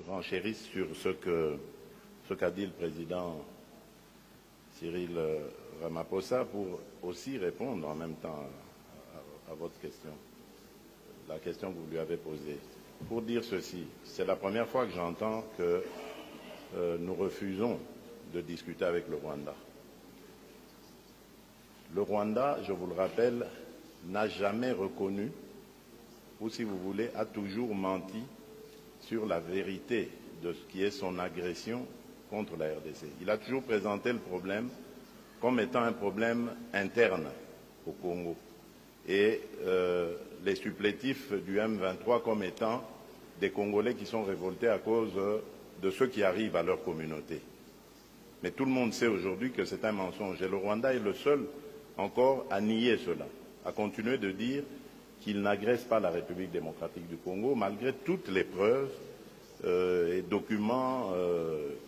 renchérisse sur ce qu'a dit le président Cyril Ramaphosa pour aussi répondre en même temps à votre question, la question que vous lui avez posée. Pour dire ceci, c'est la première fois que j'entends que nous refusons de discuter avec le Rwanda. Le Rwanda, je vous le rappelle, n'a jamais reconnu, ou si vous voulez, a toujours menti sur la vérité de ce qui est son agression contre la RDC. Il a toujours présenté le problème comme étant un problème interne au Congo et les supplétifs du M23 comme étant des Congolais qui sont révoltés à cause de ce qui arrive à leur communauté. Mais tout le monde sait aujourd'hui que c'est un mensonge et le Rwanda est le seul encore à nier cela, à continuer de dire qu'il n'agresse pas la République démocratique du Congo malgré toutes les preuves et documents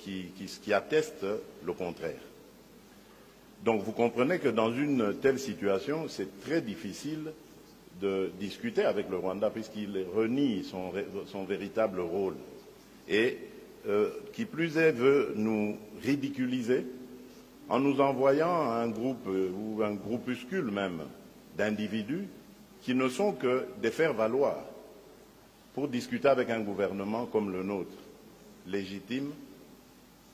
qui attestent le contraire. Donc vous comprenez que dans une telle situation, c'est très difficile de discuter avec le Rwanda puisqu'il renie son véritable rôle et qui plus est veut nous ridiculiser en nous envoyant un groupe ou un groupuscule même d'individus qui ne sont que des faire-valoir pour discuter avec un gouvernement comme le nôtre, légitime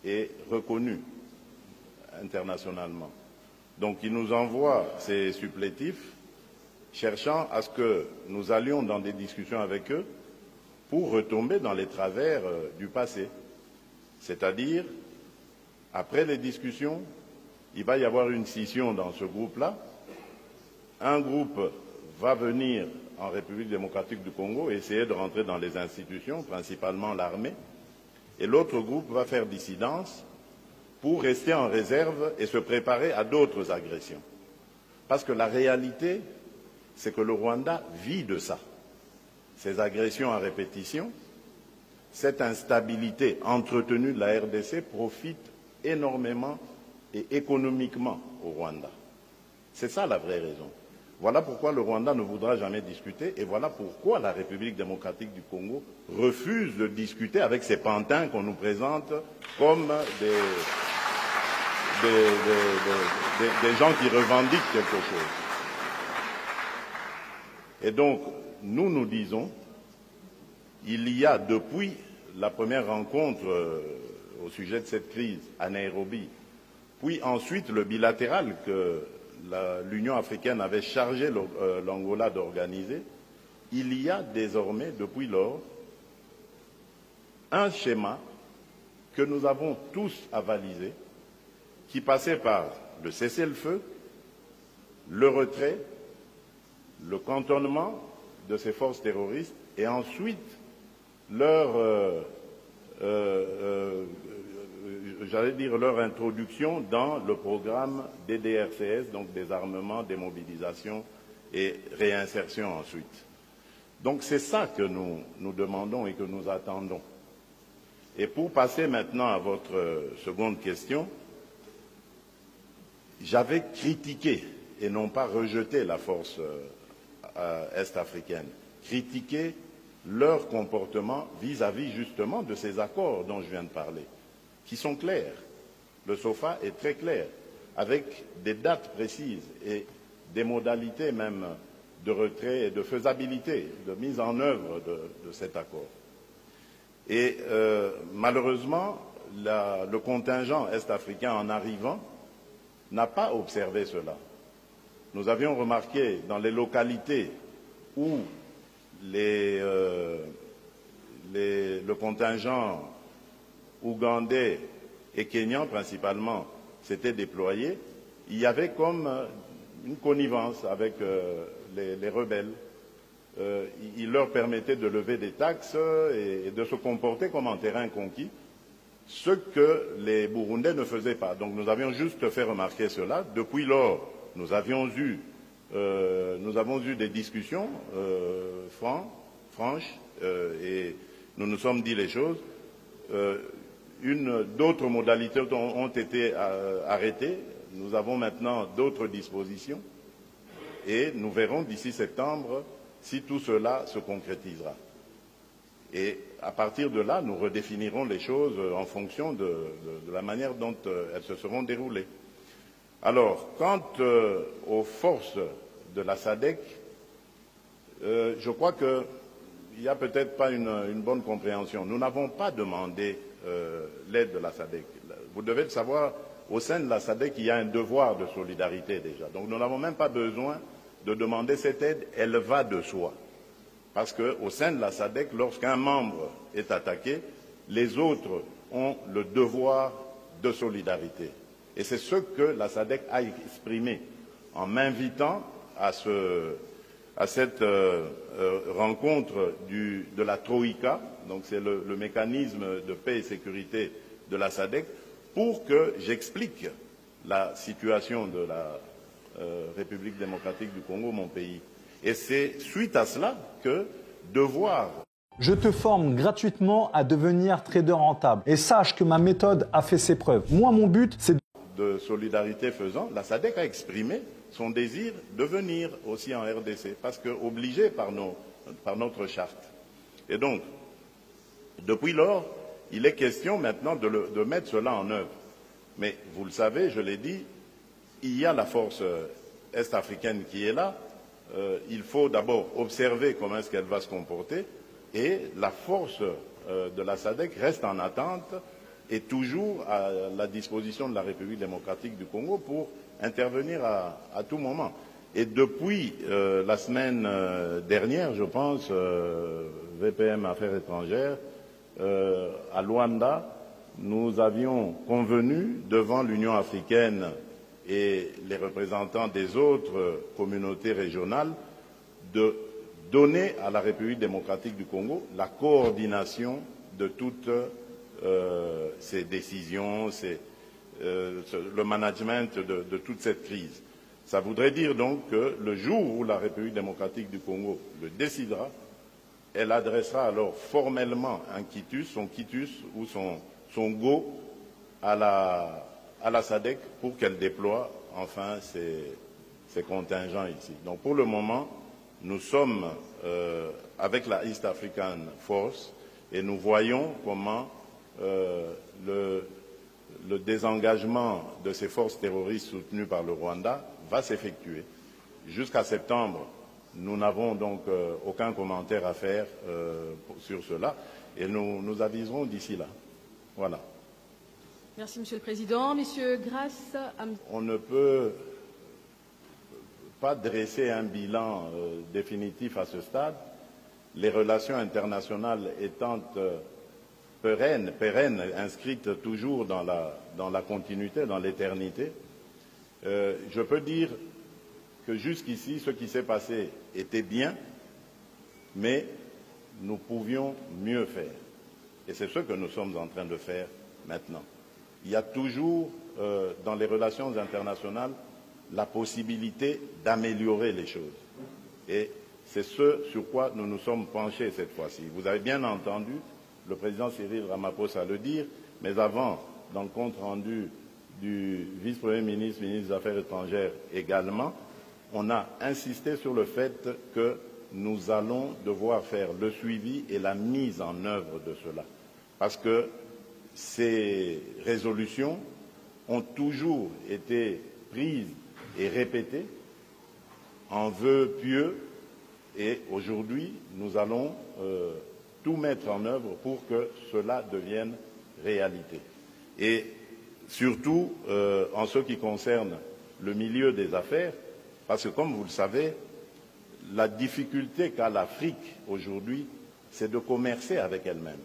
et reconnu internationalement. Donc ils nous envoient ces supplétifs cherchant à ce que nous allions dans des discussions avec eux pour retomber dans les travers du passé. C'est-à-dire, après les discussions, il va y avoir une scission dans ce groupe-là. Un groupe va venir en République démocratique du Congo et essayer de rentrer dans les institutions, principalement l'armée, et l'autre groupe va faire dissidence pour rester en réserve et se préparer à d'autres agressions. Parce que la réalité, c'est que le Rwanda vit de ça. Ces agressions à répétition, cette instabilité entretenue de la RDC profite énormément et économiquement au Rwanda. C'est ça la vraie raison. Voilà pourquoi le Rwanda ne voudra jamais discuter et voilà pourquoi la République démocratique du Congo refuse de discuter avec ces pantins qu'on nous présente comme des gens qui revendiquent quelque chose. Et donc, nous disons, il y a depuis la première rencontre au sujet de cette crise à Nairobi, puis ensuite le bilatéral que l'Union africaine avait chargé l'Angola d'organiser, il y a désormais, depuis lors, un schéma que nous avons tous avalisé, qui passait par le cessez-le-feu, le retrait, le cantonnement de ces forces terroristes et ensuite leur introduction dans le programme DDRCS, donc désarmement, démobilisation et réinsertion ensuite. Donc c'est ça que nous demandons et que nous attendons. Et pour passer maintenant à votre seconde question, j'avais critiqué et non pas rejeté la force est-africaine, critiqué leur comportement vis-à-vis justement de ces accords dont je viens de parler, qui sont clairs. Le SOFA est très clair, avec des dates précises et des modalités même de retrait et de faisabilité, de mise en œuvre de cet accord. Et malheureusement, le contingent est-africain en arrivant n'a pas observé cela. Nous avions remarqué dans les localités où le contingent ougandais et kenyan principalement s'était déployé, il y avait comme une connivence avec les rebelles. Il leur permettait de lever des taxes et de se comporter comme en terrain conquis, ce que les Burundais ne faisaient pas. Donc nous avions juste fait remarquer cela. Depuis lors, nous avons eu des discussions franches et nous nous sommes dit les choses. D'autres modalités ont été arrêtées. Nous avons maintenant d'autres dispositions et nous verrons d'ici septembre si tout cela se concrétisera. Et à partir de là, nous redéfinirons les choses en fonction de la manière dont elles se seront déroulées. Alors, quant aux forces de la SADC, je crois qu'il n'y a peut-être pas une bonne compréhension. Nous n'avons pas demandé l'aide de la SADC. Vous devez le savoir, au sein de la SADC, il y a un devoir de solidarité déjà. Donc nous n'avons même pas besoin de demander cette aide, elle va de soi. Parce qu'au sein de la SADC, lorsqu'un membre est attaqué, les autres ont le devoir de solidarité. Et c'est ce que la SADC a exprimé en m'invitant à cette rencontre de la Troïka, donc c'est le mécanisme de paix et sécurité de la SADC, pour que j'explique la situation de la République démocratique du Congo, mon pays. Et c'est suite à cela que devoir... Je te forme gratuitement à devenir trader rentable. Et sache que ma méthode a fait ses preuves. Moi, mon but, c'est... De solidarité faisant, la SADC a exprimé son désir de venir aussi en RDC, parce qu'obligé par notre charte. Et donc, depuis lors, il est question maintenant de mettre cela en œuvre. Mais vous le savez, je l'ai dit, il y a la force est-africaine qui est là. Il faut d'abord observer comment est-ce qu'elle va se comporter, et la force de la SADC reste en attente et toujours à la disposition de la République démocratique du Congo pour intervenir à tout moment. Et depuis la semaine dernière, je pense, VPM Affaires étrangères, à Luanda, nous avions convenu devant l'Union africaine et les représentants des autres communautés régionales de donner à la République démocratique du Congo la coordination de toutes ces décisions, le management de toute cette crise. Ça voudrait dire donc que le jour où la République démocratique du Congo le décidera, elle adressera alors formellement son quitus ou son go à la SADC pour qu'elle déploie enfin ses contingents ici. Donc pour le moment, nous sommes avec la East African Force et nous voyons comment le désengagement de ces forces terroristes soutenues par le Rwanda va s'effectuer. Jusqu'à septembre, nous n'avons donc aucun commentaire à faire sur cela et nous aviserons d'ici là. Voilà. Merci, Monsieur le Président. Monsieur Grasse. On ne peut pas dresser un bilan définitif à ce stade. Les relations internationales étant pérennes, inscrites toujours dans la continuité, dans l'éternité, je peux dire que jusqu'ici, ce qui s'est passé était bien, mais nous pouvions mieux faire. Et c'est ce que nous sommes en train de faire maintenant. Il y a toujours, dans les relations internationales, la possibilité d'améliorer les choses. Et c'est ce sur quoi nous nous sommes penchés cette fois-ci. Vous avez bien entendu le président Cyril Ramaphosa le dire, mais avant, dans le compte rendu du vice-premier ministre, ministre des Affaires étrangères également, on a insisté sur le fait que nous allons devoir faire le suivi et la mise en œuvre de cela. Parce que ces résolutions ont toujours été prises et répétées en vœux pieux et aujourd'hui, nous allons tout mettre en œuvre pour que cela devienne réalité. Et surtout, en ce qui concerne le milieu des affaires, parce que comme vous le savez, la difficulté qu'a l'Afrique aujourd'hui, c'est de commercer avec elle-même.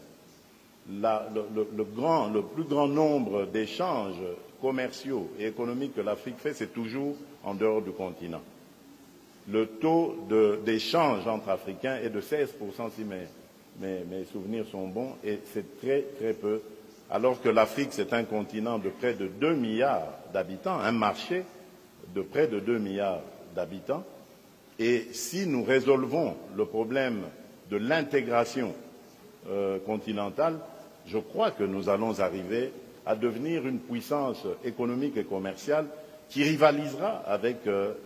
Le plus grand nombre d'échanges commerciaux et économiques que l'Afrique fait, c'est toujours en dehors du continent. Le taux d'échange entre Africains est de 16%, si mes souvenirs sont bons, et c'est très très peu, alors que l'Afrique, c'est un continent de près de 2 milliards d'habitants, un marché de près de 2 milliards d'habitants, et si nous résolvons le problème de l'intégration continentale, je crois que nous allons arriver à devenir une puissance économique et commerciale qui rivalisera avec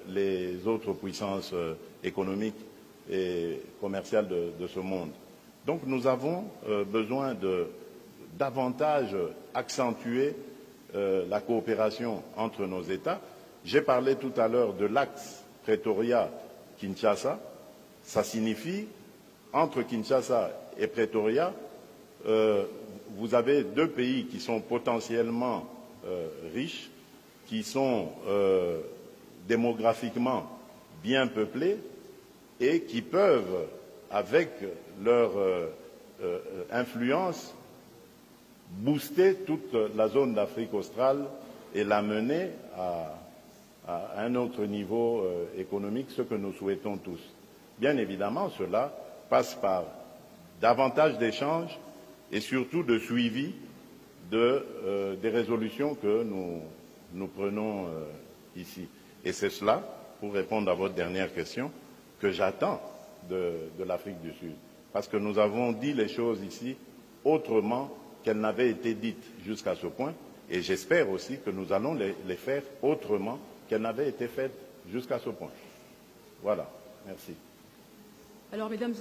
les autres puissances économiques et commerciales de ce monde. Donc nous avons besoin de davantage accentuer la coopération entre nos États. J'ai parlé tout à l'heure de l'axe Pretoria-Kinshasa. Ça signifie, entre Kinshasa et Pretoria, vous avez deux pays qui sont potentiellement riches, qui sont démographiquement bien peuplés et qui peuvent, avec leur influence, booster toute la zone d'Afrique australe et l'amener à un autre niveau économique, ce que nous souhaitons tous. Bien évidemment, cela passe par davantage d'échanges et surtout de suivi des résolutions que nous prenons ici. Et c'est cela, pour répondre à votre dernière question, que j'attends de l'Afrique du Sud. Parce que nous avons dit les choses ici autrement qu'elles n'avaient été dites jusqu'à ce point, et j'espère aussi que nous allons les faire autrement qu'elles n'avaient été faites jusqu'à ce point. Voilà, merci. Alors, mesdames,